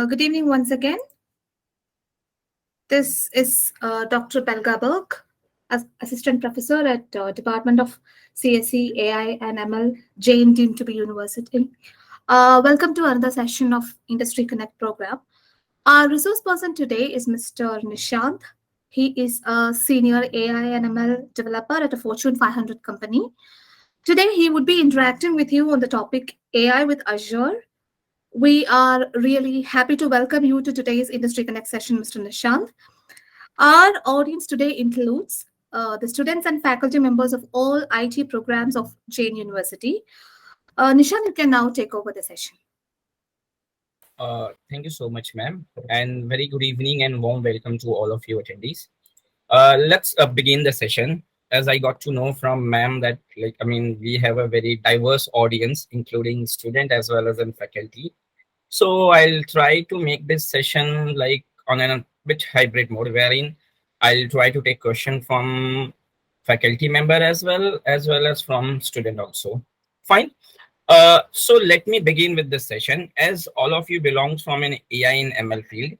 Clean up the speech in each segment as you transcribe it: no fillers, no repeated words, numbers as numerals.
Good evening once again. This is Dr. Belga Burke, Assistant Professor at Department of CSE, AI and ML, Jane Dean to be University. Welcome to another session of Industry Connect program. Our resource person today is Mr. Nishanth. He is a senior AI and ML developer at a Fortune 500 company. Today, he would be interacting with you on the topic AI with Azure. We are really happy to welcome you to today's Industry Connect session, Mr. Nishanth. Our audience today includes the students and faculty members of all IT programs of Jain University. Nishanth, you can now take over the session. Thank you so much, ma'am, and very good evening and warm welcome to all of you attendees. Let's begin the session. As I got to know from ma'am that, we have a very diverse audience, including student as well as in faculty. So I'll try to make this session like on a bit hybrid mode, wherein I'll try to take question from faculty member as well as from student also. Fine. So let me begin with this session. As all of you belongs from an AI and ML field,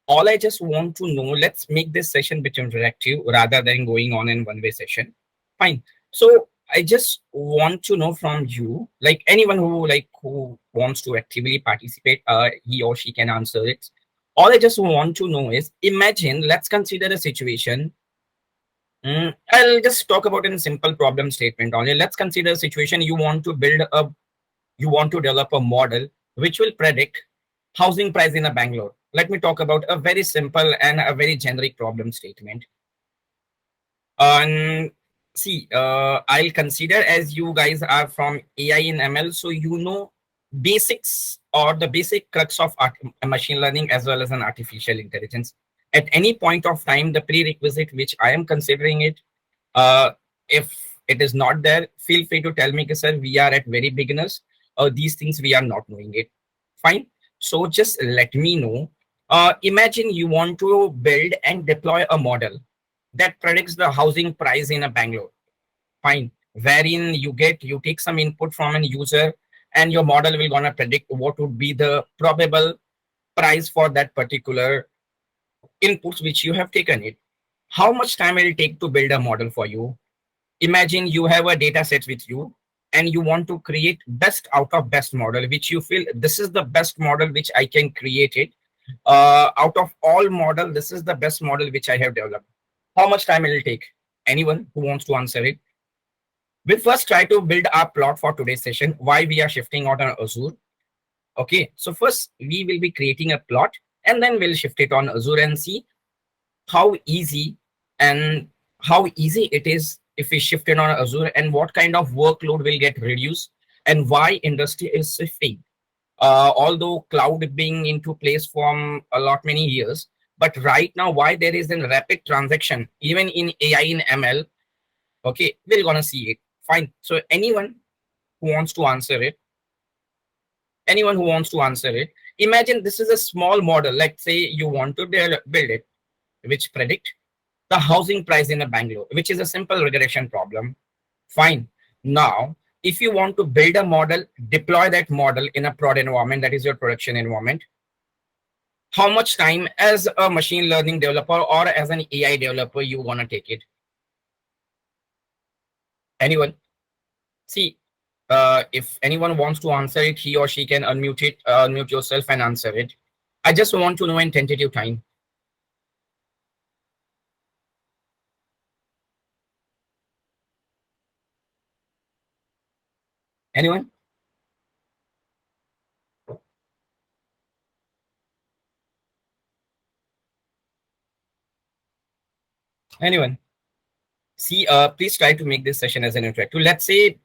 all I just want to know, let's make this session bit interactive rather than going on in one-way session. Fine. So I just want to know from you, like anyone who wants to actively participate, he or she can answer it. All I just want to know is, imagine, let's consider a situation. I'll just talk about in a simple problem statement only. Let's consider a situation you want to develop a model which will predict housing price in a Bangalore. Let me talk about a very simple and a very generic problem statement. And see, I'll consider, as you guys are from AI and ML, so you know basics or the basic crux of machine learning as well as an artificial intelligence. At any point of time, the prerequisite which I am considering it, if it is not there, feel free to tell me, sir, we are at very beginners. These things we are not knowing it. Fine. So just let me know. Imagine you want to build and deploy a model that predicts the housing price in a Bangalore. Fine. Wherein you take some input from an user and your model will gonna predict what would be the probable price for that particular inputs which you have taken it. How much time will it take to build a model for you? Imagine you have a data set with you and you want to create best out of best model, which you feel this is the best model which I can create it. Out of all model, this is the best model which I have developed. How much time will it take? Anyone who wants to answer it? We'll first try to build our plot for today's session, why we are shifting out on Azure. Okay, so first we will be creating a plot and then we'll shift it on Azure and see how easy it is if we shift it on Azure and what kind of workload will get reduced and why industry is shifting. Although cloud being into place from a lot many years, but right now why there is a rapid transaction even in AI and ML. Okay, we're gonna see it. Fine. So anyone who wants to answer it, imagine this is a small model. Like say you want to build it, which predict the housing price in a Bangalore, which is a simple regression problem. Fine. Now, if you want to build a model, deploy that model in a prod environment, that is your production environment, how much time as a machine learning developer or as an AI developer you want to take it? Anyone? See, if anyone wants to answer it, he or she can unmute yourself and answer it. I just want to know in tentative time. Anyone? Anyone? See, please try to make this session as an interactive. Let's say,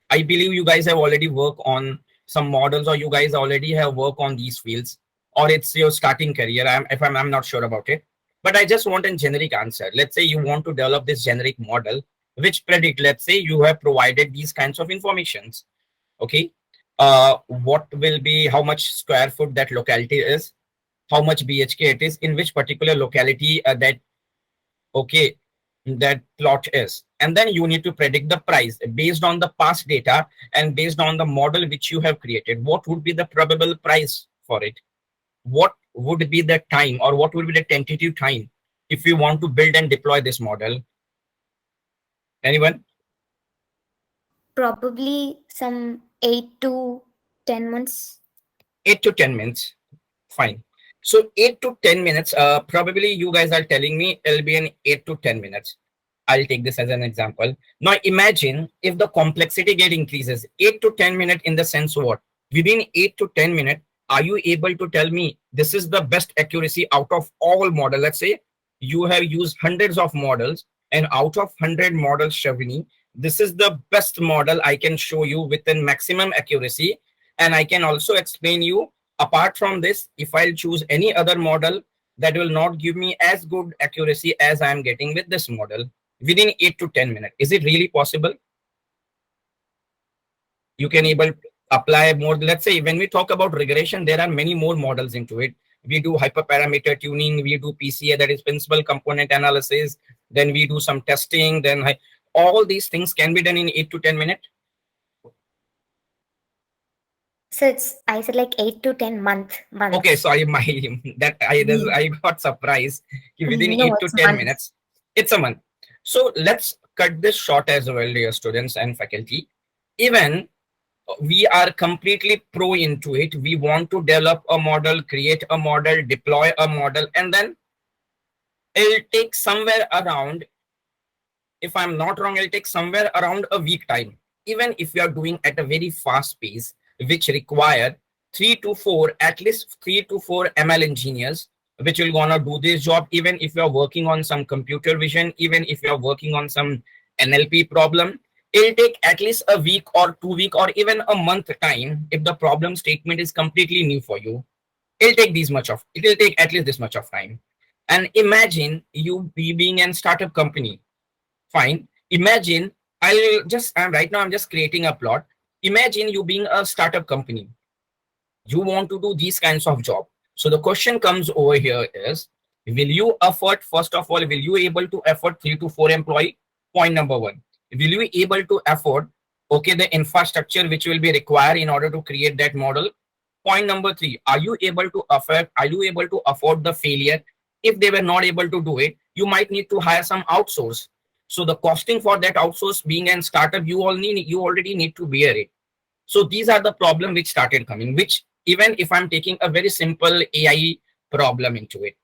I believe you guys have already worked on some models or you guys already have worked on these fields or it's your starting career. I'm not sure about it, but I just want a generic answer. Let's say you want to develop this generic model which predict, let's say you have provided these kinds of informations. Okay. What will be, how much square foot that locality is, how much BHK it is, in which particular locality okay, that plot is. And then you need to predict the price based on the past data and based on the model which you have created. What would be the probable price for it? what would be the time, or what would be the tentative time if we want to build and deploy this model? Anyone? Probably some 8 to 10 months. 8 to 10 minutes. Fine. So 8 to 10 minutes, probably you guys are telling me it'll be an 8 to 10 minutes. I'll take this as an example. Now imagine if the complexity get increases, 8 to 10 minutes in the sense what? Within 8 to 10 minutes, are you able to tell me this is the best accuracy out of all models? Let's say you have used hundreds of models, and out of 100 models, Shavini, this is the best model I can show you within maximum accuracy. And I can also explain you, apart from this, if I'll choose any other model, that will not give me as good accuracy as I am getting with this model within 8 to 10 minutes. Is it really possible? You can able to apply more. Let's say when we talk about regression, there are many more models into it. We do hyperparameter tuning, we do PCA, that is principal component analysis, then we do some testing, then all these things can be done in 8 to 10 minutes. So I said like 8 to 10 months. Okay, sorry, my I got surprised. Within No, 8 to it's 10 months. minutes, it's a month. So let's cut this short as well, dear students and faculty. Even we are completely pro into it. We want to develop a model, create a model, deploy a model, and then it'll take somewhere around, if I'm not wrong, it'll take somewhere around a week time. Even if you are doing at a very fast pace, which require at least 3 to 4 ML engineers, which will gonna do this job. Even if you're working on some computer vision, even if you're working on some NLP problem, it'll take at least a week or 2 week or even a month time. If the problem statement is completely new for you, it'll take at least this much of time. And imagine you being a startup company. Fine. Imagine right now I'm just creating a plot. Imagine you being a startup company. You want to do these kinds of job. So the question comes over here is, will you afford, first of all, will you able to afford 3 to 4 employee? Point number one. Will you able to afford, okay, the infrastructure which will be required in order to create that model? Point number three, are you able to afford the failure? If they were not able to do it, you might need to hire some outsource. So the costing for that outsource, being a startup, you already need to bear it. So these are the problem which started coming, which even if I'm taking a very simple AI problem into it.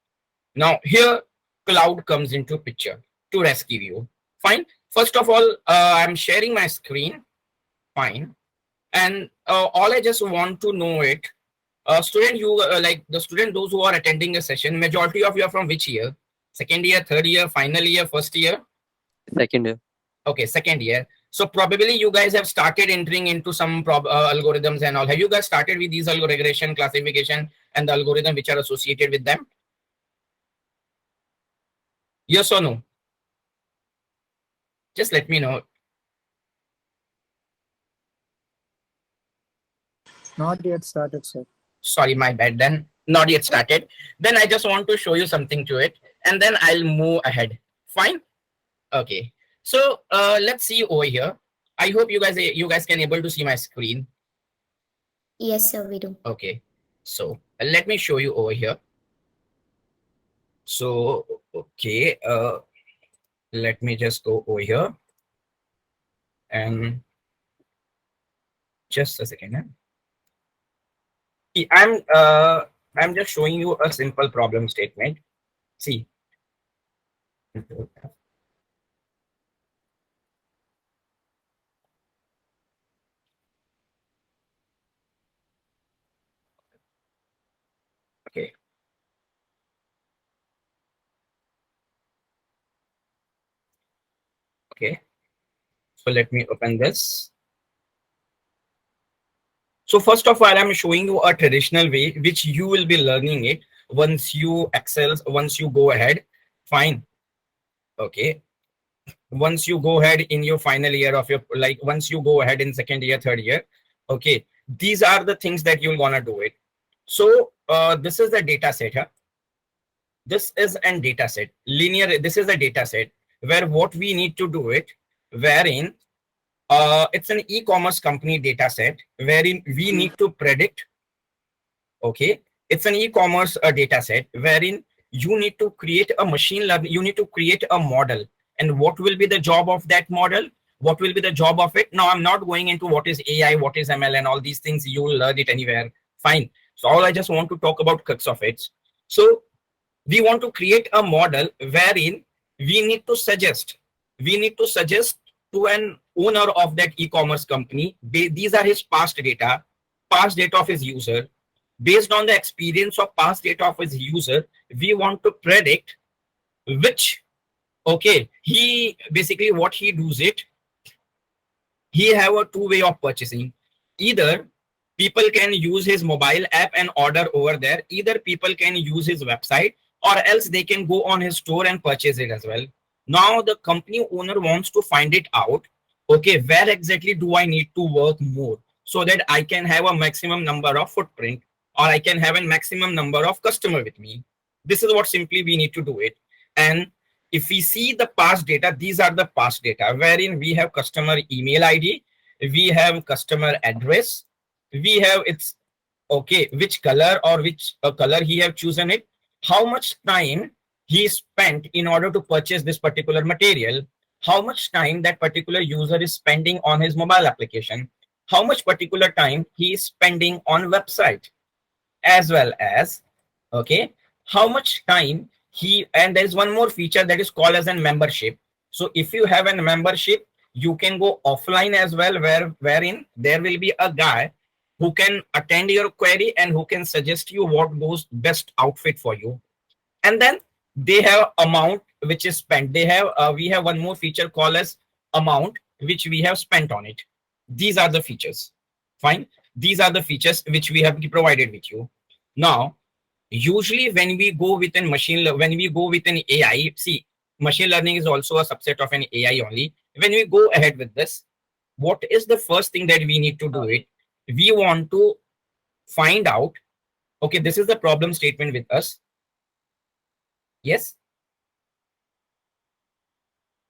Now here cloud comes into picture to rescue you. Fine. First of all, I'm sharing my screen. Fine. And all I just want to know it, student, you like the student, those who are attending a session, majority of you are from which year? Second year, third year, final year, first year? Second year. Okay, second year. So probably you guys have started entering into some algorithms and all. Have you guys started with these regression, classification, and the algorithm which are associated with them? Yes or no? Just let me know. Not yet started, sir. Sorry, my bad. Then not yet started. Then I just want to show you something to it, and then I'll move ahead. Fine. Okay. So let's see over here. I hope you guys can able to see my screen. Yes, sir, we do. Okay. So let me show you over here. So okay. Let me just go over here, and just a second. I'm just showing you a simple problem statement. See. Okay. Okay. So let me open this. So first of all, I'm showing you a traditional way which you will be learning it once you go ahead. Fine. Okay. Once you go ahead in your final year of your, like once you go ahead in second year, third year. Okay. These are the things that you're gonna do it. So this is the data set here. This is a data set. This is a data set where what we need to do it, wherein it's an e-commerce company data set wherein we need to predict, okay, It's an e-commerce data set wherein you need to create a machine learning, you need to create a model. And what will be the job of that model? What will be the job of it? Now, I'm not going into what is AI, what is ML, and all these things. You will learn it anywhere. Fine. So all I just want to talk about crux of it. So we want to create a model wherein we need to suggest to an owner of that e-commerce company. These are his past data of his user. Based on the experience of past data of his user, we want to predict which, okay, he basically what he does it, he have a two-way of purchasing. Either people can use his mobile app and order over there, either people can use his website, or else they can go on his store and purchase it as well. Now the company owner wants to find it out, okay, where exactly do I need to work more so that I can have a maximum number of footprint, or I can have a maximum number of customer with me. This is what simply we need to do it. And if we see the past data, these are the past data wherein we have customer email ID, we have customer address, we have its, okay, which color or which color he have chosen it, how much time he spent in order to purchase this particular material, how much time that particular user is spending on his mobile application, how much particular time he is spending on website, as well as, okay, how much time he, and there is one more feature that is called as a membership. So if you have a membership, you can go offline as well, wherein there will be a guy who can attend your query and who can suggest you what goes best outfit for you. And then they have amount which is spent. They have we have one more feature called as amount which we have spent on it. These are the features. Fine. These are the features which we have provided with you. Now, usually when we go with an when we go with an AI, see, machine learning is also a subset of an AI only. When we go ahead with this, what is the first thing that we need to do it? We want to find out, okay, this is the problem statement with us. Yes.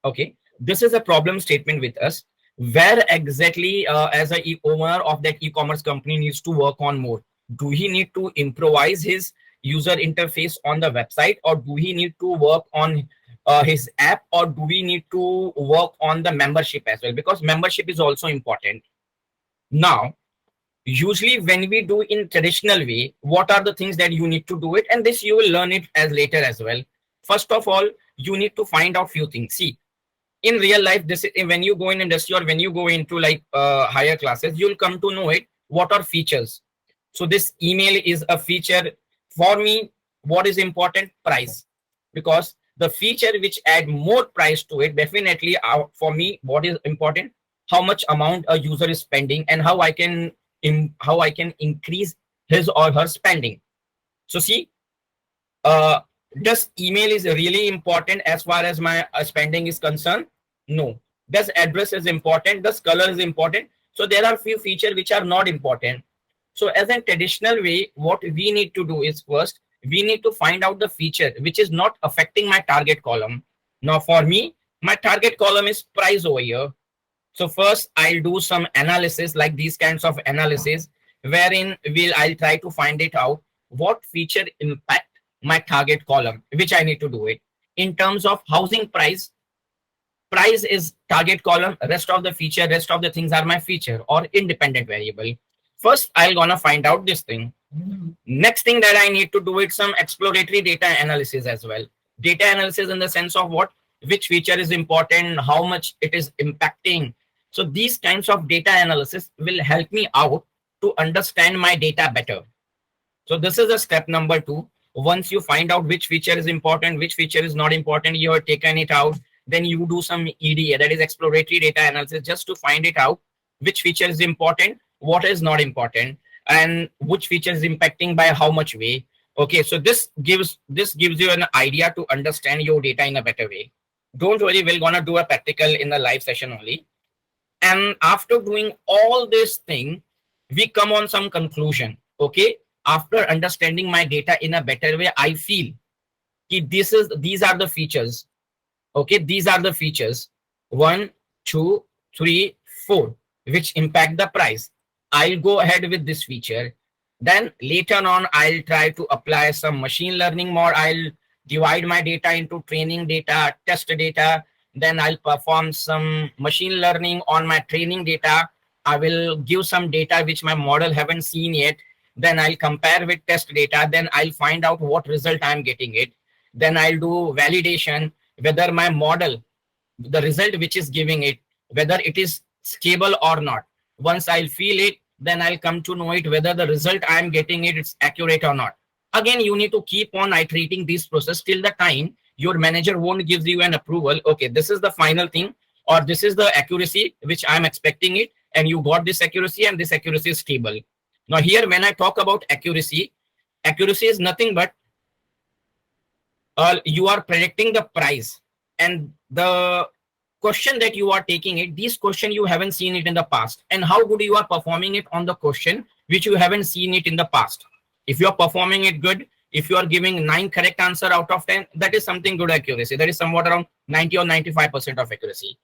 Okay, this is a problem statement with us. Where exactly, as a owner of that e-commerce company, needs to work on more? Do he need to improvise his user interface on the website, or do he need to work on his app, or do we need to work on the membership as well? Because membership is also important. Now, usually when we do in traditional way, what are the things that you need to do it? And this you will learn it as later as well. First of all, you need to find out few things. See, in real life, this is when you go in industry or when you go into like higher classes, you'll come to know it. What are features? So this email is a feature. For me, what is important? Price. Because the feature which add more price to it, definitely for me, what is important? How much amount a user is spending and how I can increase his or her spending. So see, does email is really important as far as my spending is concerned? No. Does address is important? Does color is important? So there are few features which are not important. So as a traditional way, what we need to do is first, we need to find out the feature which is not affecting my target column. Now for me, my target column is price over here. So first I'll do some analysis like these kinds of analysis wherein I'll try to find it out what feature impact my target column, which I need to do it. In terms of housing price, price is target column, rest of the feature, rest of the things are my feature or independent variable. First, I'll gonna find out this thing. Next thing that I need to do is some exploratory data analysis as well. Data analysis in the sense of what, which feature is important, how much it is impacting. So these kinds of data analysis will help me out to understand my data better. So this is a step number 2. Once you find out which feature is important, which feature is not important, you have taken it out, then you do some EDA, that is exploratory data analysis, just to find it out which feature is important, what is not important, and which feature is impacting by how much way. Okay, so this gives you an idea to understand your data in a better way. Don't worry, we're gonna do a practical in the live session only. And after doing all this thing, we come on some conclusion. Okay, after understanding my data in a better way, I feel these are the features. Okay, these are the features 1, 2, 3, 4 which impact the price. I'll go ahead with this feature. Then later on, I'll try to apply some machine learning more. I'll divide my data into training data, test data. Then I'll perform some machine learning on my training data. I will give some data which my model haven't seen yet. Then I'll compare with test data. Then I'll find out what result I'm getting it. Then I'll do validation whether my model, the result which is giving it, whether it is stable or not. Once I'll feel it, then I'll come to know it whether the result I'm getting it is accurate or not. Again, you need to keep on iterating this process till the time your manager won't give you an approval. Okay, this is the final thing, or this is the accuracy which I'm expecting it, and you got this accuracy, and this accuracy is stable. Now here, when I talk about accuracy, accuracy is nothing but you are predicting the price, and the question that you are taking it, these question you haven't seen it in the past, and how good you are performing it on the question which you haven't seen it in the past. If you are performing it good, if you are giving 9 correct answer out of 10, that is something good accuracy. That is somewhat around 90 or 95% of accuracy.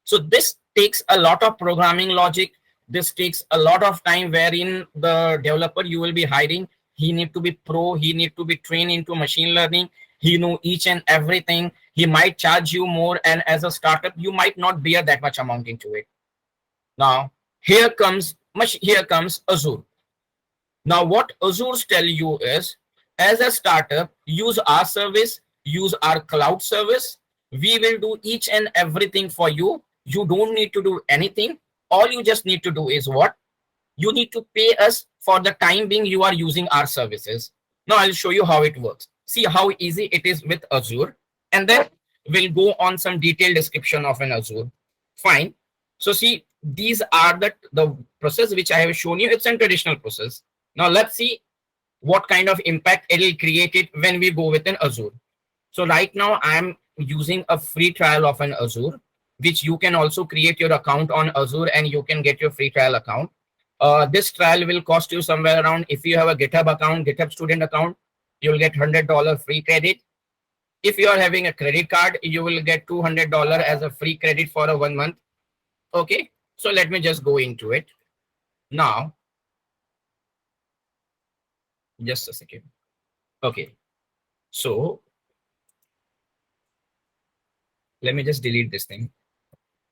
So this takes a lot of programming logic. This takes a lot of time, wherein the developer you will be hiring, he need to be pro, he need to be trained into machine learning, he know each and everything. He might charge you more, and as a startup you might not bear that much amount into it. Now here comes Azure. Now what Azure tell you is, as a startup, use our service, use our cloud service. We will do each and everything for you. You don't need to do anything. All you just need to do is what? You need to pay us for the time being you are using our services. Now I'll show you how it works. See how easy it is with Azure, and then we'll go on some detailed description of an Azure. Fine. So see, these are the process which I have shown you. It's a traditional process. Now let's see what kind of impact it will create it when we go with an Azure. So right now I'm using a free trial of an Azure, which you can also create your account on Azure and you can get your free trial account. This trial will cost you somewhere around, if you have a GitHub account, GitHub student account, you'll get $100 free credit. If you are having a credit card, you will get $200 as a free credit for a 1 month. Okay, so let me just go into it now. Just a second. Okay, so let me just delete this thing.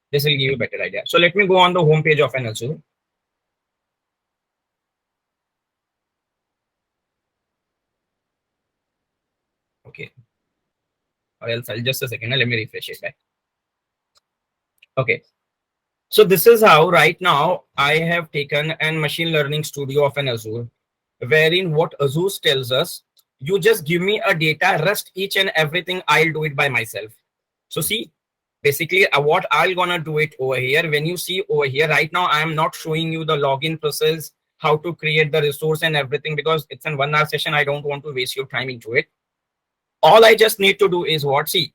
This will give you a better idea. So let me go on the home page of an Azure. Okay, or else I'll just a second. Let me refresh it back. Okay, so this is how right now I have taken an machine learning studio of an Azure, wherein what Azure tells us, you just give me a data, rest each and everything, I'll do it by myself. So see, basically what I'll gonna do it over here. When you see over here right now, I am not showing you the login process, how to create the resource and everything, because it's an 1 hour session. I don't want to waste your time into it. All I just need to do is what? See,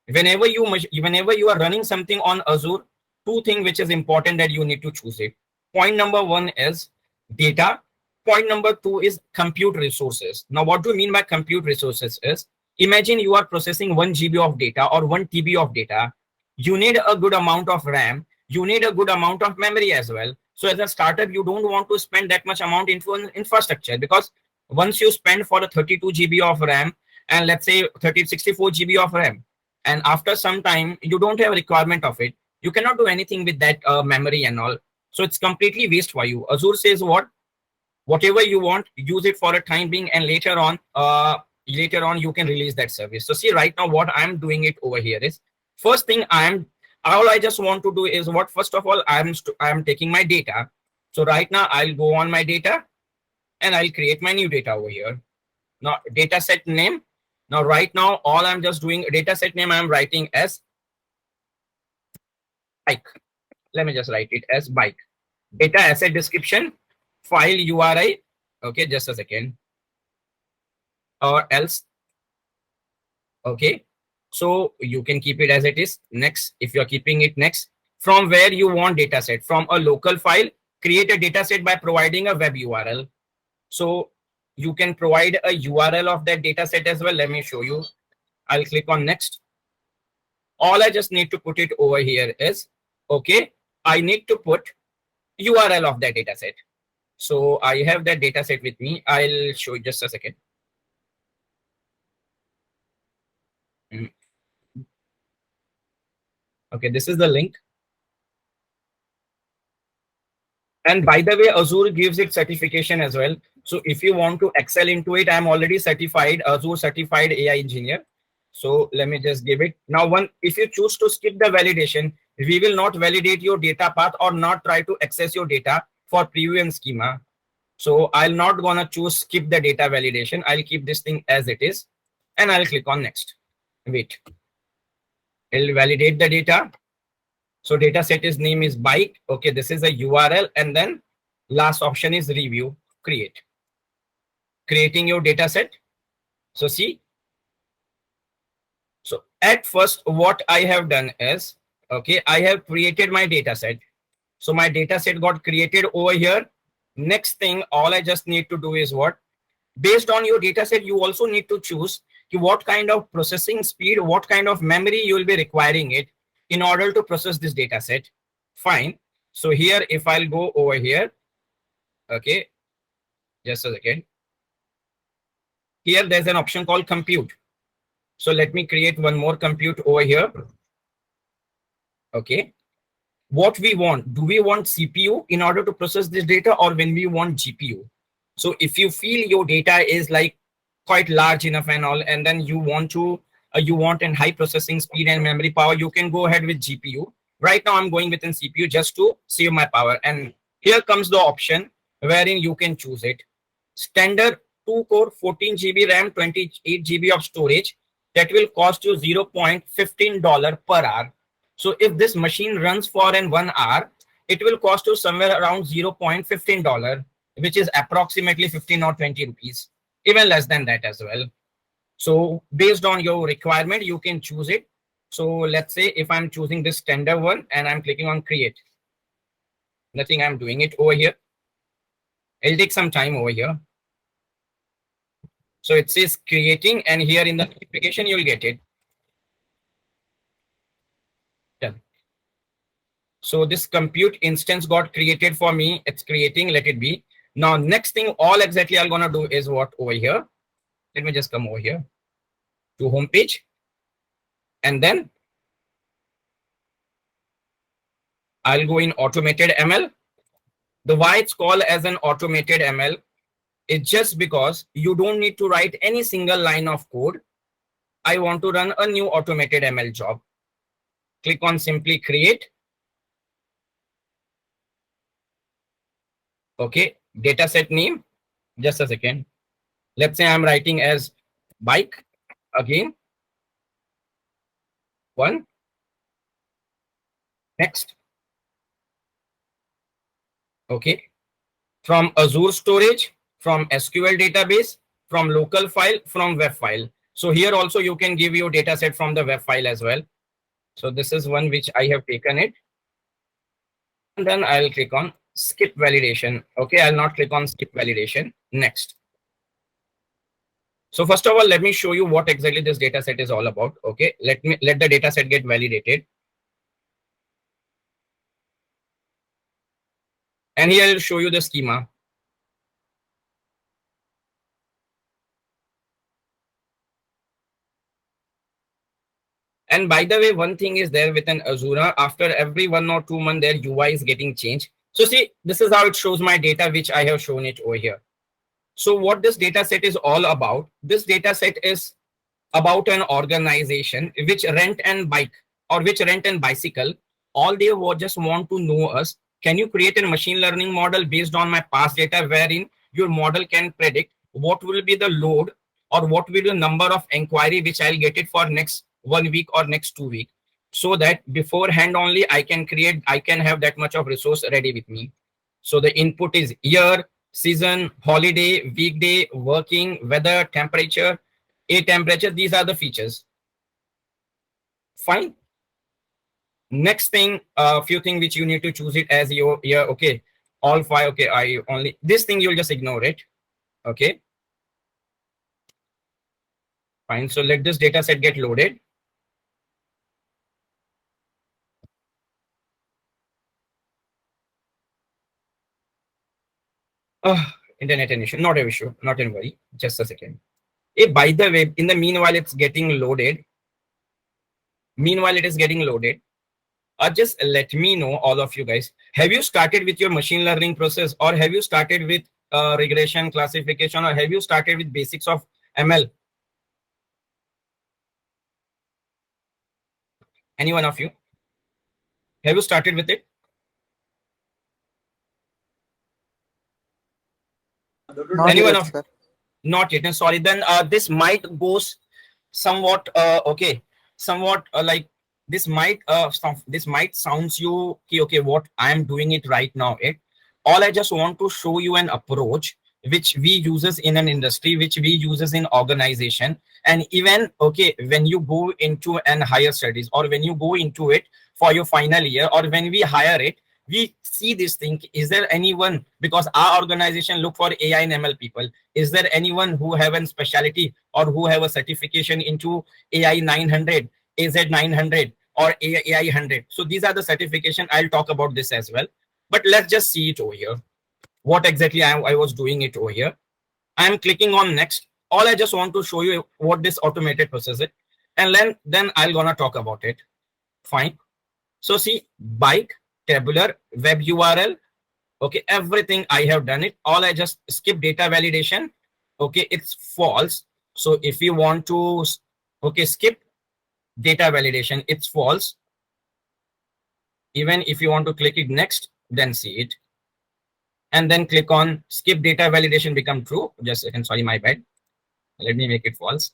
whenever you are running something on Azure, 2 things which is important that you need to choose it. Point number 1 is data. Point number 2 is compute resources. Now what do you mean by compute resources is, imagine you are processing 1 GB of data or 1 TB of data. You need a good amount of RAM. You need a good amount of memory as well. So as a startup, you don't want to spend that much amount into an infrastructure, because once you spend for a 32 GB of RAM and let's say 64 GB of RAM, and after some time you don't have a requirement of it, you cannot do anything with that memory and all. So it's completely waste for you. Azure says what? Whatever you want, use it for a time being, and later on you can release that service. So see, right now what I'm doing it over here is, first thing all I just want to do is what? First of all, I'm taking my data. So right now I'll go on my data and I'll create my new data over here. Now data set name. Now right now all I'm just doing, data set name I'm writing as bike. Let me just write it as bike. Data asset description, file URI. Okay, just a second. Or else. Okay, so you can keep it as it is. Next, if you're keeping it next, from where you want data set, from a local file, create a data set by providing a web URL. So you can provide a URL of that data set as well. Let me show you. I'll click on next. All I just need to put it over here is, okay, I need to put URL of that data set. So I have that data set with me. I'll show you just a second. Mm. Okay, this is the link. And by the way, Azure gives it certification as well. So if you want to excel into it, I'm already certified, Azure certified AI engineer. So let me just give it. Now, if you choose to skip the validation, we will not validate your data path or not try to access your data for preview and schema. So I'll not gonna choose skip the data validation. I'll keep this thing as it is and I'll click on next. Wait, it'll validate the data. So data set is name is bike. Okay, this is a URL and then last option is review, create. Creating your data set. So see, so at first what I have done is, okay, I have created my data set. So my data set got created over here. Next thing, all I just need to do is what? Based on your data set, you also need to choose what kind of processing speed, what kind of memory you will be requiring it in order to process this data set. Fine. So here, if I'll go over here, okay, just a second. Here, there's an option called compute. So let me create one more compute over here. Okay. What we want, do we want CPU in order to process this data or when we want GPU? So if you feel your data is like quite large enough and all, and then you want to, you want an high processing speed and memory power, you can go ahead with GPU. Right now I'm going within CPU just to save my power. And here comes the option wherein you can choose it. Standard 2 core 14 GB RAM, 28 GB of storage. That will cost you $0.15 per hour. So if this machine runs for an 1 hour, it will cost you somewhere around $0.15, which is approximately 15 or 20 rupees, even less than that as well. So based on your requirement, you can choose it. So let's say if I'm choosing this standard one and I'm clicking on create, nothing, I'm doing it over here. It'll take some time over here. So it says creating, and here in the notification, you'll get it. Done. So this compute instance got created for me. It's creating, let it be. Now, next thing, all exactly I'm gonna do is what over here. Let me just come over here to home page. And then I'll go in automated ML. The why it's called as an automated ML is just because you don't need to write any single line of code. I want to run a new automated ML job. Click on simply create. Okay, dataset name. Just a second. Let's say I'm writing as bike again. One. Next. Okay. From Azure storage, from SQL database, from local file, from web file. So here also you can give your data set from the web file as well. So this is one which I have taken it. And then I'll click on skip validation. Okay, I'll not click on skip validation. Next. So first of all, let me show you what exactly this data set is all about. Okay, let the data set get validated. And here I'll show you the schema. And by the way, one thing is there with an Azure, after every 1 or 2 months, their UI is getting changed. So see, this is how it shows my data, which I have shown it over here. So what this data set is all about, this data set is about an organization which rent and bike or which rent and bicycle. All they just want to know us, can you create a machine learning model based on my past data wherein your model can predict what will be the load or what will be the number of inquiry which I'll get it for next 1 week or next 2 weeks, so that beforehand only I can have that much of resource ready with me. So the input is year, season, holiday, weekday, working, weather, temperature, a temperature. These are the features. Fine. Next thing, a few things which you need to choose it as your year. Okay, all five. Okay, I only this thing you'll just ignore it. Okay, fine. So let this data set get loaded. Internet an issue. Not an issue. Not an worry. Just a second. Hey, by the way, in the meanwhile, it's getting loaded. Meanwhile, it is getting loaded. Just let me know, all of you guys, have you started with your machine learning process, or have you started with regression classification, or have you started with basics of ML? Any one of you? Have you started with it? Not Anyone yet, of sir. not yet? And sorry, then this might goes somewhat okay, somewhat like this might this might sounds you okay, what I am doing it right now. It all I just want to show you an approach which we uses in an industry, which we uses in organization, and even okay when you go into an higher studies, or when you go into it for your final year, or when we hire it, we see this thing. Is there anyone, because our organization look for AI and ML people, is there anyone who have a specialty or who have a certification into AI 900, AZ 900, or AI 100? So these are the certification. I'll talk about this as well, but let's just see it over here. What exactly I was doing it over here. I'm clicking on next. All I just want to show you what this automated process is, and then I'll gonna talk about it. Fine. So see, bike, tabular, web URL. Okay, everything I have done it. All I just skip data validation. Okay, it's false. So if you want to okay skip data validation, it's false. Even if you want to click it next, then see it, and then click on skip data validation become true. Just a second, sorry, my bad. Let me make it false.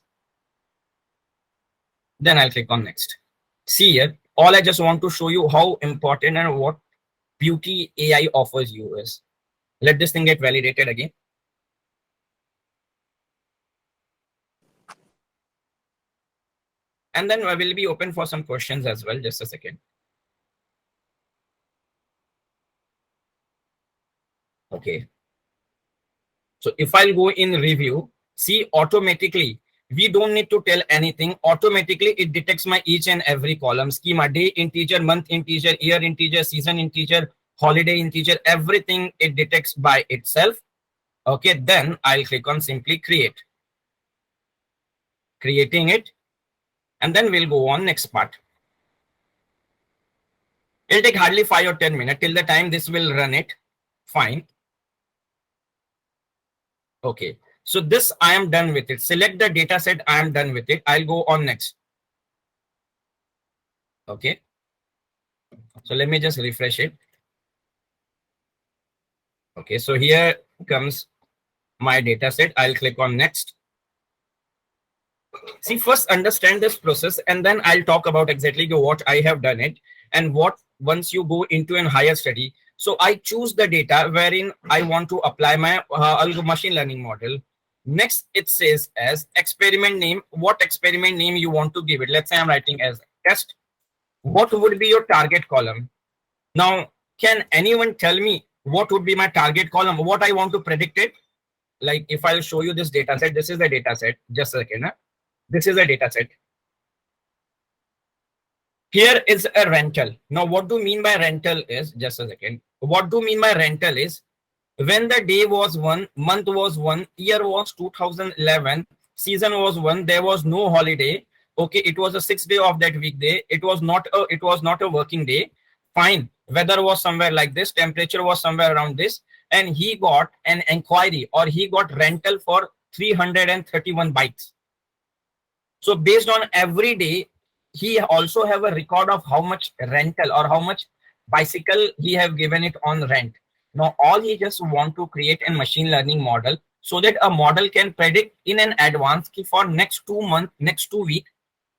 Then I'll click on next. See here, all I just want to show you how important and what beauty AI offers you is. Let this thing get validated again. And then I will be open for some questions as well. Just a second. Okay. So if I'll go in review, see automatically, we don't need to tell anything. Automatically, it detects my each and every column. Schema, day integer, month integer, year integer, season integer, holiday integer, everything it detects by itself. Okay, then I'll click on simply create. Creating it. And then we'll go on next part. It'll take hardly 5 or 10 minutes till the time this will run it. Fine. Okay. So this I am done with it. Select the data set. I am done with it. I'll go on next. Okay. So let me just refresh it. Okay. So here comes my data set. I'll click on next. See, first understand this process, and then I'll talk about exactly what I have done it, and what once you go into a higher study. So I choose the data wherein I want to apply my machine learning model. Next, it says as experiment name, what experiment name you want to give it. Let's say I'm writing as test. What would be your target column? Now, can anyone tell me what would be my target column? What I want to predict it? Like if I'll show you this data set, this is the data set. Just a second. Huh? This is a data set. Here is a rental. Now, what do you mean by rental is, just a second. What do you mean by rental is, when the day was 1, month was 1, year was 2011, season was 1, there was no holiday. Okay, it was a 6th day of that weekday. It was not a working day. Fine. Weather was somewhere like this, temperature was somewhere around this, and he got an inquiry, or he got rental for 331 bikes. So based on every day, he also have a record of how much rental or how much bicycle he have given it on rent. Now all he just want to create a machine learning model, so that a model can predict in an advance for next 2 months, next 2 weeks,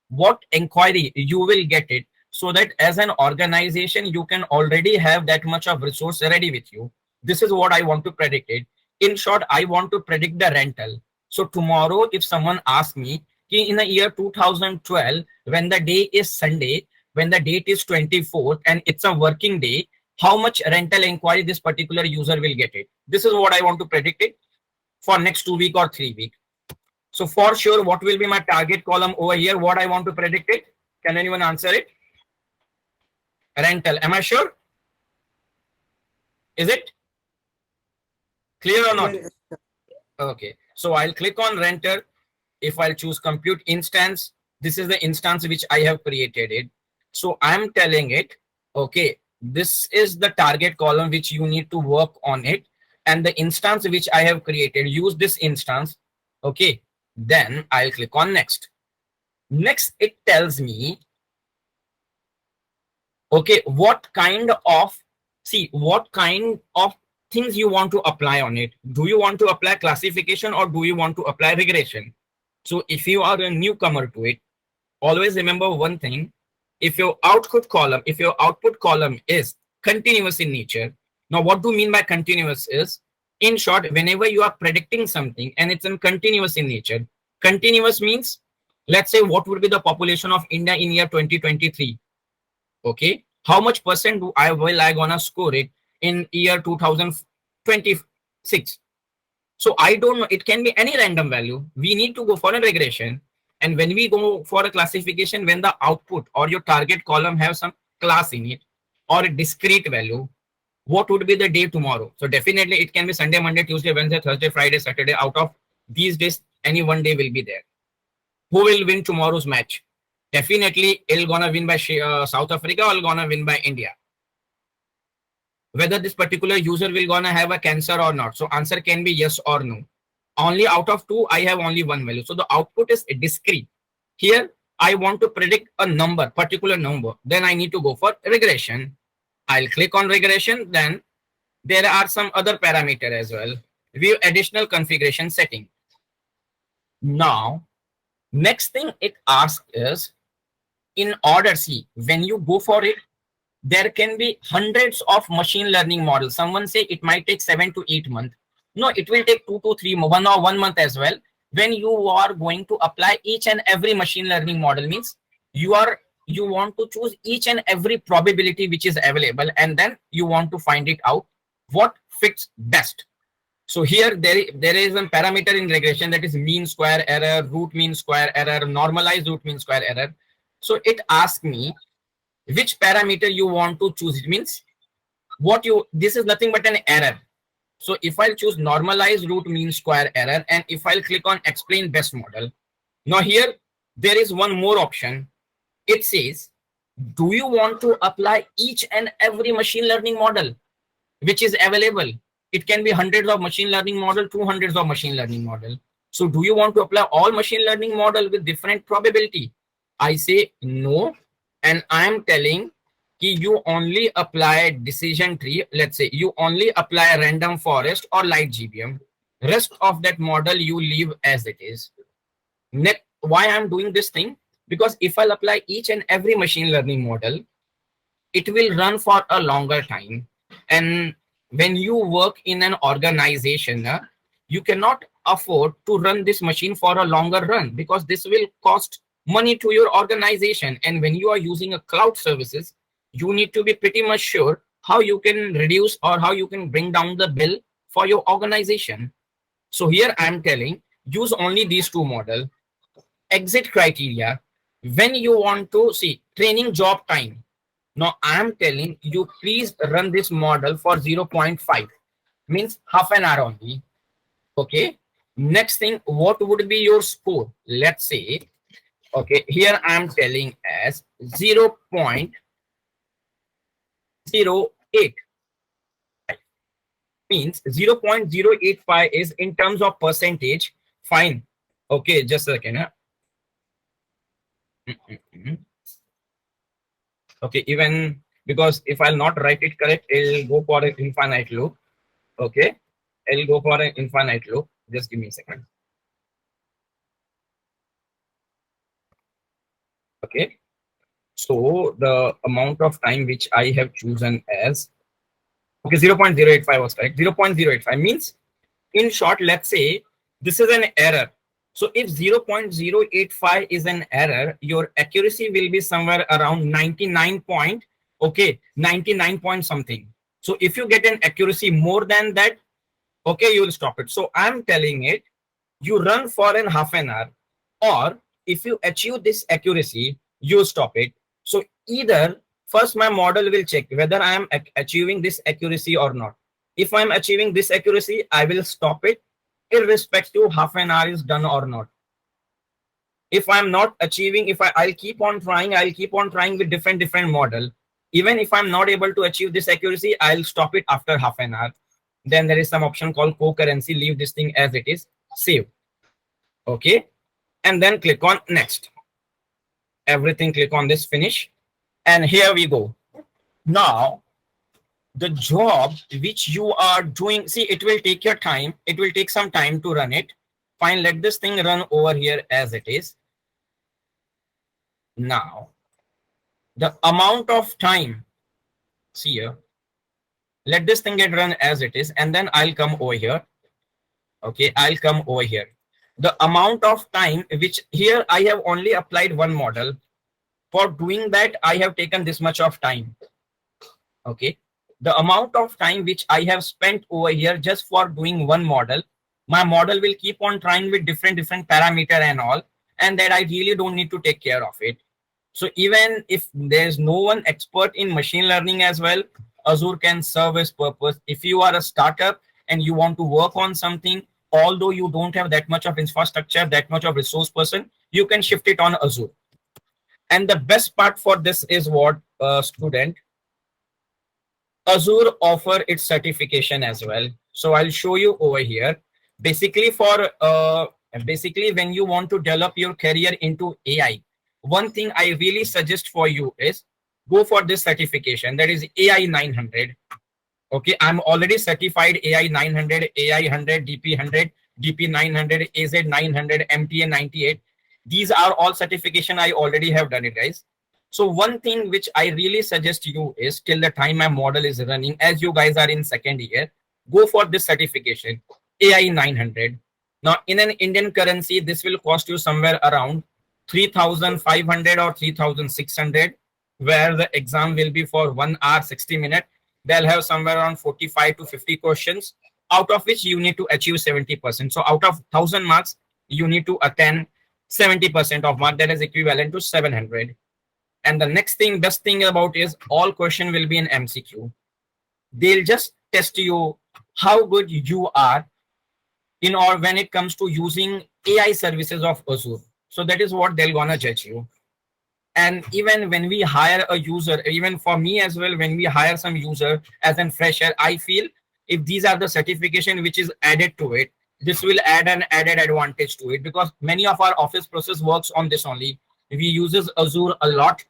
what inquiry you will get it, so that as an organization you can already have that much of resource ready with you. This is what I want to predict it. In short, I want to predict the rental. So tomorrow if someone asks me, in the year 2012, when the day is Sunday, when the date is 24th and it's a working day, how much rental inquiry this particular user will get it. This is what I want to predict it for next 2 week or 3 week. So for sure, what will be my target column over here? What I want to predict it? Can anyone answer it? Rental. Am I sure? Is it? Clear or not? Okay. So I'll click on renter. If I'll choose compute instance, this is the instance which I have created it. So I'm telling it, okay, this is the target column which you need to work on it. And the instance which I have created, use this instance. Okay. Then I'll click on next. Next, it tells me, okay, what kind of things you want to apply on it. Do you want to apply classification or do you want to apply regression? So if you are a newcomer to it, always remember one thing. If your output column is continuous in nature. Now, what do you mean by continuous is, in short, whenever you are predicting something and it's in continuous in nature, continuous means, let's say, what would be the population of India in year 2023? Okay. How much percent will I gonna score it in year 2026? So I don't know. It can be any random value. We need to go for a regression. And when we go for a classification, when the output or your target column have some class in it or a discrete value, what would be the day tomorrow? So definitely it can be Sunday, Monday, Tuesday, Wednesday, Thursday, Friday, Saturday. Out of these days, any one day will be there. Who will win tomorrow's match? Definitely, it'll gonna win by South Africa or gonna win by India. Whether this particular user will gonna have a cancer or not. So answer can be yes or no. Only out of two, I have only one value. So the output is discrete. Here, I want to predict a number, particular number. Then I need to go for regression. I'll click on regression. Then there are some other parameter as well. View additional configuration setting. Now, next thing it asks is, in order, see, when you go for it, there can be hundreds of machine learning models. Someone say it might take 7 to 8 months. No, it will take 2 to 3, 1 or 1 month as well. When you are going to apply each and every machine learning model, means you want to choose each and every probability which is available, and then you want to find it out what fits best. So here there is a parameter in regression, that is mean square error, root mean square error, normalized root mean square error. So it asks me which parameter you want to choose. It means this is nothing but an error. So if I'll choose normalized root mean square error, and if I'll click on explain best model, now here there is one more option. It says, do you want to apply each and every machine learning model which is available? It can be hundreds of machine learning model, 200s of machine learning model. So do you want to apply all machine learning model with different probability? I say no, and I'm telling you only apply decision tree. Let's say you only apply random forest or light GBM. Rest of that model you leave as it is. Why I'm doing this thing? Because if I'll apply each and every machine learning model, it will run for a longer time. And when you work in an organization, you cannot afford to run this machine for a longer run, because this will cost money to your organization. And when you are using a cloud services, you need to be pretty much sure how you can reduce or how you can bring down the bill for your organization. So here I'm telling, use only these two models. Exit criteria, when you want to see training job time. Now I'm telling you, please run this model for 0.5, means half an hour only. Okay. Next thing, what would be your score? Let's say, okay, here I'm telling as 0.08. Means 0.085 is in terms of percentage. Fine. Okay, just a second. Okay, even because if I'll not write it correct, it'll go for an infinite loop. Okay, I'll go for an infinite loop. Just give me a second. Okay, so the amount of time which I have chosen as, okay, 0.085 was correct. 0.085 means, in short, let's say this is an error. So if 0.085 is an error, your accuracy will be somewhere around 99 point, okay, 99 point something. So if you get an accuracy more than that, okay, you will stop it. So I'm telling it, you run for an half an hour, or if you achieve this accuracy, you stop it. So either first my model will check whether I am achieving this accuracy or not. If I'm achieving this accuracy, I will stop it irrespective half an hour is done or not. If I'm not achieving, if I'll keep on trying with different model. Even if I'm not able to achieve this accuracy, I'll stop it after half an hour. Then there is some option called concurrency. Leave this thing as it is, save. Okay. And then click on next. Everything, click on this finish. And here we go. Now, the job which you are doing, see, it will take your time. It will take some time to run it. Fine, let this thing run over here as it is. Now, the amount of time, see here, let this thing get run as it is, and then I'll come over here. Okay, I'll come over here. The amount of time which here I have only applied one model. For doing that, I have taken this much of time. Okay, the amount of time which I have spent over here just for doing one model, my model will keep on trying with different parameter and all, and that I really don't need to take care of it. So even if there's no one expert in machine learning as well, Azure can serve its purpose. If you are a startup and you want to work on something, although you don't have that much of infrastructure, that much of resource person, you can shift it on Azure. And the best part for this is what, student, Azure offer its certification as well. So I'll show you over here. Basically when you want to develop your career into AI, one thing I really suggest for you is go for this certification, that is AI 900. Okay, I'm already certified AI 900, AI 100, DP 100, DP 900, AZ 900, MTA 98. These are all certification I already have done it, guys. So one thing which I really suggest you is, till the time my model is running, as you guys are in second year, go for this certification, AI 900. Now in an Indian currency, this will cost you somewhere around 3,500 or 3,600, where the exam will be for 1 hour 60 minutes. They'll have somewhere around 45 to 50 questions, out of which you need to achieve 70%. So out of 1,000 marks, you need to attend 70% of mark, that is equivalent to 700. And the next thing, best thing about is all question will be in MCQ. They'll just test you how good you are in or when it comes to using AI services of Azure. So that is what they're gonna judge you. And even when we hire a user, even for me as well, when we hire some user as a fresher, I feel if these are the certification which is added to it, this will add an added advantage to it, because many of our office process works on this only. We uses Azure a lot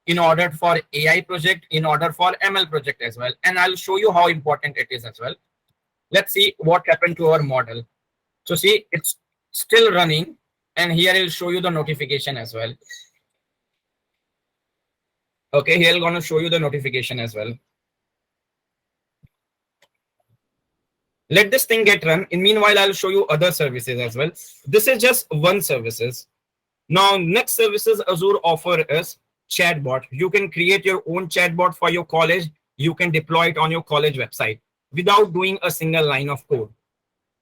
in order for AI project, in order for ML project as well. And I'll show you how important it is as well. Let's see what happened to our model. So see, it's still running, and here I'll show you the notification as well. Okay, here I'm going to show you the notification as well. Let this thing get run. In meanwhile, I'll show you other services as well. This is just one services. Now, next services Azure offer is chatbot. You can create your own chatbot for your college. You can deploy it on your college website without doing a single line of code.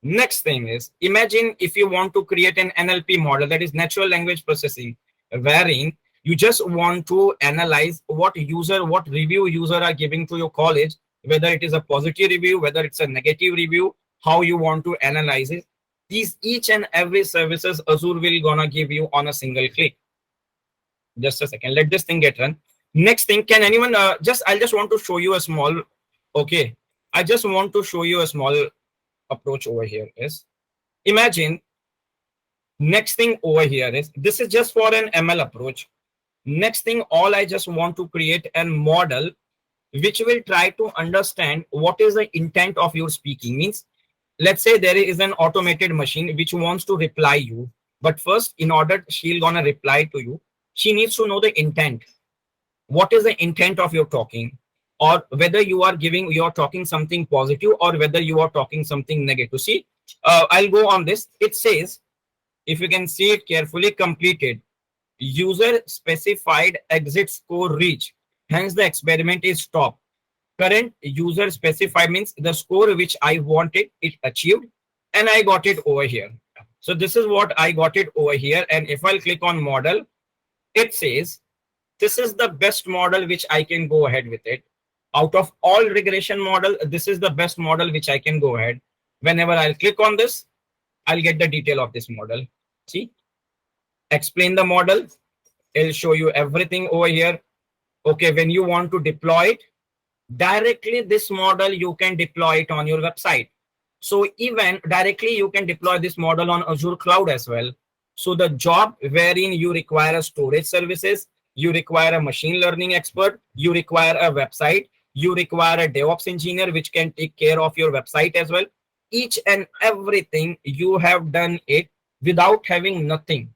Next thing is, imagine if you want to create an NLP model, that is natural language processing, wherein you just want to analyze what review user are giving to your college, whether it is a positive review, whether it's a negative review, how you want to analyze it. These each and every services Azure will gonna give you on a single click. Just a second, let this thing get run. Next thing, can anyone I just want to show you a small, okay, I just want to show you a small approach over here is, imagine next thing over here is, this is just for an ML approach. Next thing, all I just want to create a model which will try to understand what is the intent of your speaking. Means, let's say there is an automated machine which wants to reply you, but first, in order she'll gonna reply to you, she needs to know the intent. What is the intent of your talking, or whether you're talking something positive or whether you are talking something negative. See, I'll go on this. It says, if you can see it carefully, completed. User specified exit score reach. Hence the experiment is stopped. Current user specified means the score which I wanted, it achieved, and I got it over here. So this is what I got it over here. And if I'll click on model, it says, this is the best model which I can go ahead with it. Out of all regression model, this is the best model which I can go ahead. Whenever I'll click on this, I'll get the detail of this model. See, explain the model. It'll show you everything over here. Okay, when you want to deploy it, directly this model, you can deploy it on your website. So even directly you can deploy this model on Azure cloud as well. So the job wherein you require a storage services, you require a machine learning expert, you require a website, you require a DevOps engineer which can take care of your website as well. Each and everything you have done it without having nothing.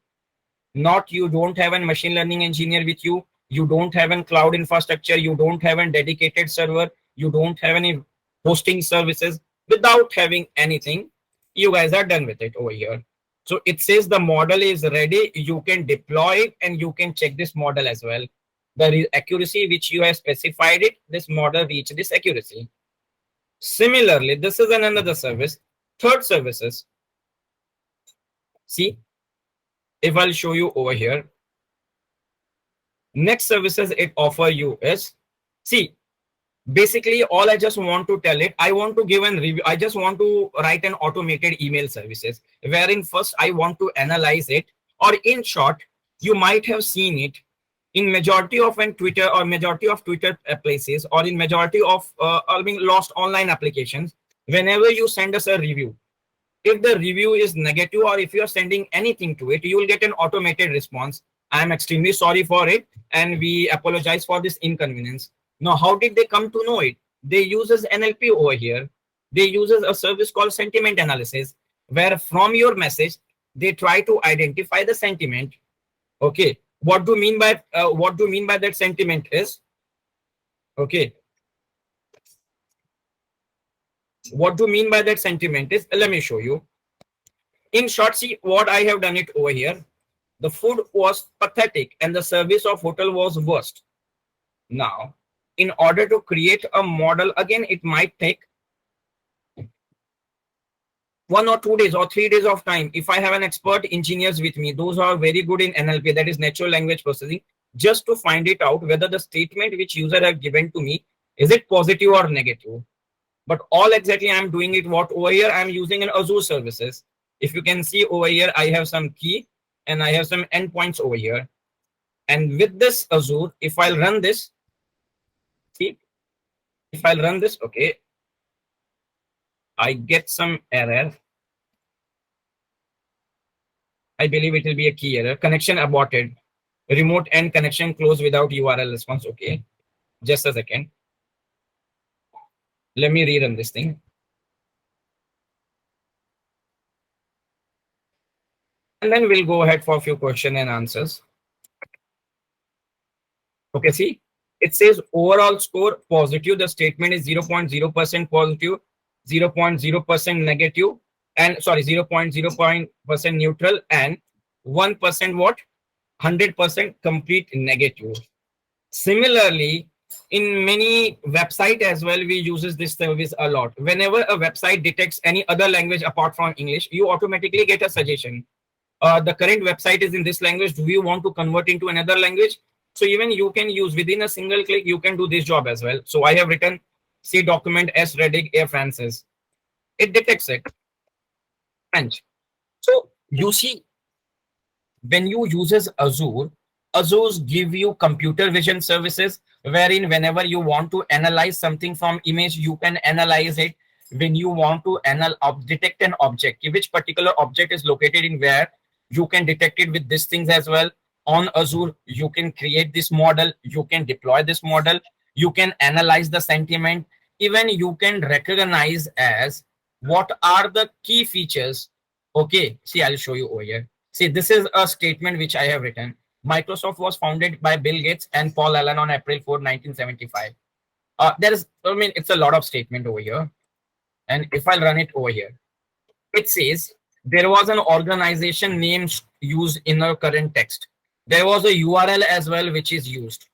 Not you don't have a machine learning engineer with you, you don't have a cloud infrastructure, you don't have a dedicated server, you don't have any hosting services. Without having anything, you guys are done with it over here. So it says the model is ready, you can deploy it and you can check this model as well. The accuracy which you have specified it, this model reached this accuracy. Similarly, this is another service. Third services. See, if I'll show you over here, next services it offer you is, see, basically all I just want to tell it, I want to give an review. I just want to write an automated email services wherein first I want to analyze it, or in short, you might have seen it in majority of Twitter or majority of Twitter places, or in majority of lost online applications. Whenever you send us a review, if the review is negative or if you're sending anything to it, you will get an automated response. I'm extremely sorry for it and we apologize for this inconvenience. Now, how did they come to know it? They uses NLP over here. They uses a service called sentiment analysis, where from your message, they try to identify the sentiment. Okay, what do you mean by that sentiment is, okay, what do you mean by that sentiment is, let me show you. In short, see what I have done it over here. The food was pathetic and the service of hotel was worst. Now, in order to create a model, again, it might take 1 or 2 days or 3 days of time. If I have an expert engineers with me, those are very good in NLP, that is natural language processing, just to find it out whether the statement which user have given to me, is it positive or negative. But all exactly I'm doing it what over here, I'm using an Azure services. If you can see over here, I have some key and I have some endpoints over here. And with this Azure, if I'll run this, see, if I'll run this, okay, I get some error. I believe it will be a key error. Connection aborted. Remote end connection closed without URL response. Okay, just a second. Let me rerun this thing. And then we'll go ahead for a few questions and answers. Okay, see, it says overall score positive. The statement is 0.0% positive, 0.0% negative, and sorry, 0.0% neutral, and 1% what? 100% complete negative. Similarly, in many website as well, we uses this service a lot. Whenever a website detects any other language apart from English, you automatically get a suggestion. The current website is in this language. Do you want to convert into another language? So even you can use within a single click, you can do this job as well. So I have written C document S Redig Air Francis. It detects it. French. So you see, when you uses Azure, Azure give you computer vision services, wherein whenever you want to analyze something from image, you can analyze it. When you want to detect an object, which particular object is located in where, you can detect it with these things as well. On Azure, you can create this model, you can deploy this model, you can analyze the sentiment, even you can recognize as what are the key features. Okay, see, I'll show you over here. See, this is a statement which I have written. Microsoft was founded by Bill Gates and Paul Allen on April 4, 1975. It's a lot of statement over here. And if I run it over here, it says there was an organization name used in our current text. There was a URL as well, which is used.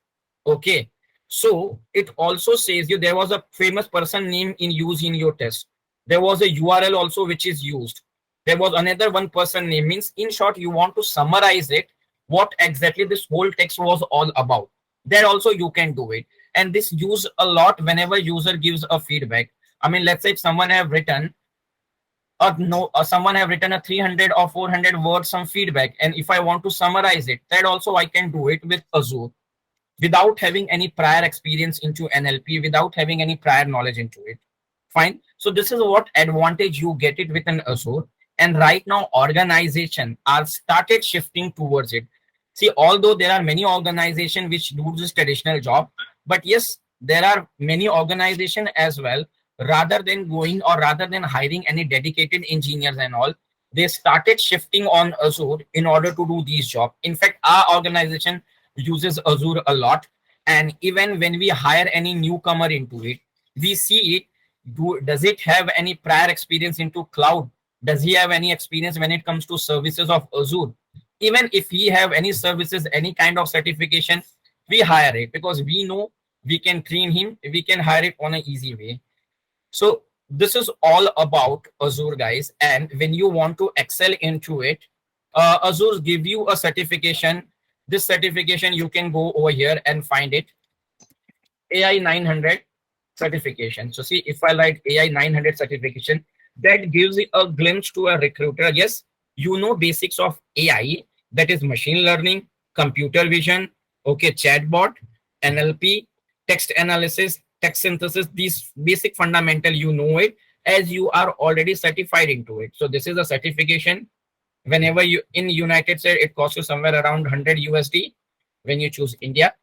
Okay. So it also says you there was a famous person name in use in your test. There was a URL also, which is used. There was another one person name. Means in short, you want to summarize it, what exactly this whole text was all about. There also you can do it. and this use a lot whenever user gives a feedback. I mean, let's say if someone have written someone have written a 300 or 400 words some feedback, and if I want to summarize it, that also I can do it with Azure without having any prior experience into NLP, without having any prior knowledge into it. Fine. So this is what advantage you get it with an Azure. And right now, organization are started shifting towards it. See, although there are many organizations which do this traditional job, but yes, there are many organizations as well. Rather than going or rather than hiring any dedicated engineers and all, they started shifting on Azure in order to do these jobs. In fact, our organization uses Azure a lot, and even when we hire any newcomer into it, we see it. Does it have any prior experience into cloud? Does he have any experience when it comes to services of Azure? Even if he have any services, any kind of certification, we hire it because we know we can train him, we can hire it on an easy way. So this is all about Azure, guys. And when you want to excel into it, Azure give you a certification. This certification, you can go over here and find it. AI 900 certification. So see, if I like AI 900 certification, that gives you a glimpse to a recruiter. Yes, you know basics of AI, that is machine learning, computer vision, okay, chatbot, NLP, text analysis, text synthesis, these basic fundamental, you know it as you are already certified into it. So this is a certification. Whenever you in United States, it costs you somewhere around 100 USD. When you choose India,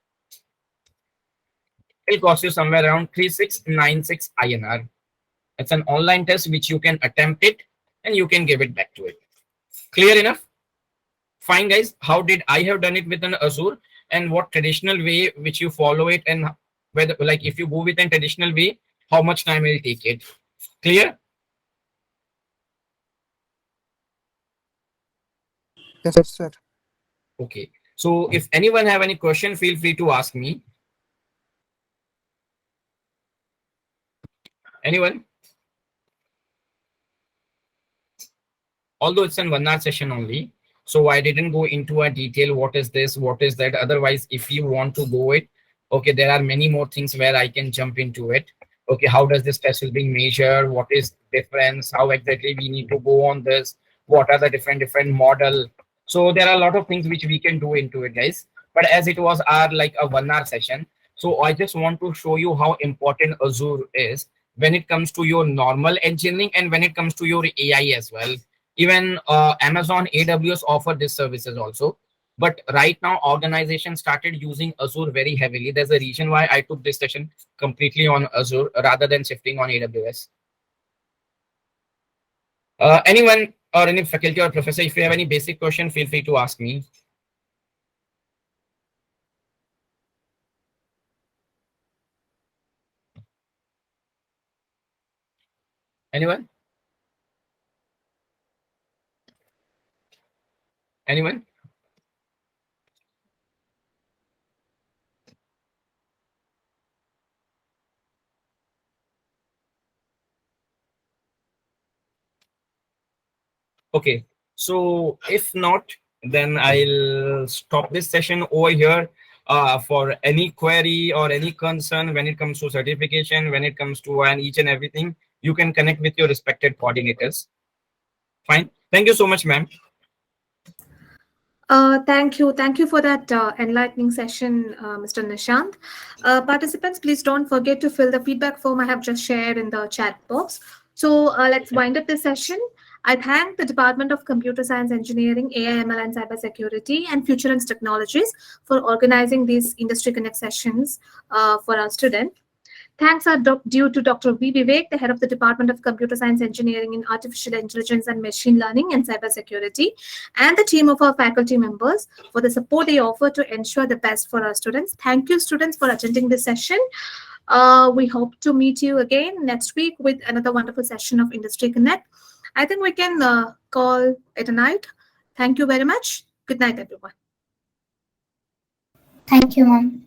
it'll cost you somewhere around 3696 INR. It's an online test which you can attempt it and you can give it back to it. Clear enough? Fine, guys. How did I have done it with an Azure, and what traditional way which you follow it, and whether like if you go with a traditional way, how much time will take it? Clear? Yes, sir. Okay. So if anyone have any question, feel free to ask me. Anyone? Although it's an 1 hour session only, so I didn't go into a detail what is this, what is that. Otherwise, if you want to go it, okay, there are many more things where I can jump into it. Okay, how does this test will be measured? What is difference? How exactly we need to go on this? What are the different model? So there are a lot of things which we can do into it, guys. But as it was our like a 1 hour session, so I just want to show you how important Azure is when it comes to your normal engineering and when it comes to your AI as well. Even Amazon AWS offer these services also. But right now, organizations started using Azure very heavily. There's a reason why I took this session completely on Azure rather than shifting on AWS. Anyone or any faculty or professor, if you have any basic question, feel free to ask me. Anyone? Anyone? Okay, so if not, then I'll stop this session over here. For any query or any concern when it comes to certification, when it comes to each and everything, you can connect with your respected coordinators. Fine. Thank you so much, ma'am. Thank you. Thank you for that enlightening session, Mr. Nishanth. Participants, please don't forget to fill the feedback form I have just shared in the chat box. So let's wind up this session. I thank the Department of Computer Science Engineering, AI, ML, and Cybersecurity, and Future and Technologies for organizing these Industry Connect sessions for our students. Thanks are due to Dr. V. Vivek, the head of the Department of Computer Science Engineering in Artificial Intelligence and Machine Learning and Cybersecurity, and the team of our faculty members for the support they offer to ensure the best for our students. Thank you, students, for attending this session. We hope to meet you again next week with another wonderful session of Industry Connect. I think we can call it a night. Thank you very much. Good night, everyone. Thank you, ma'am.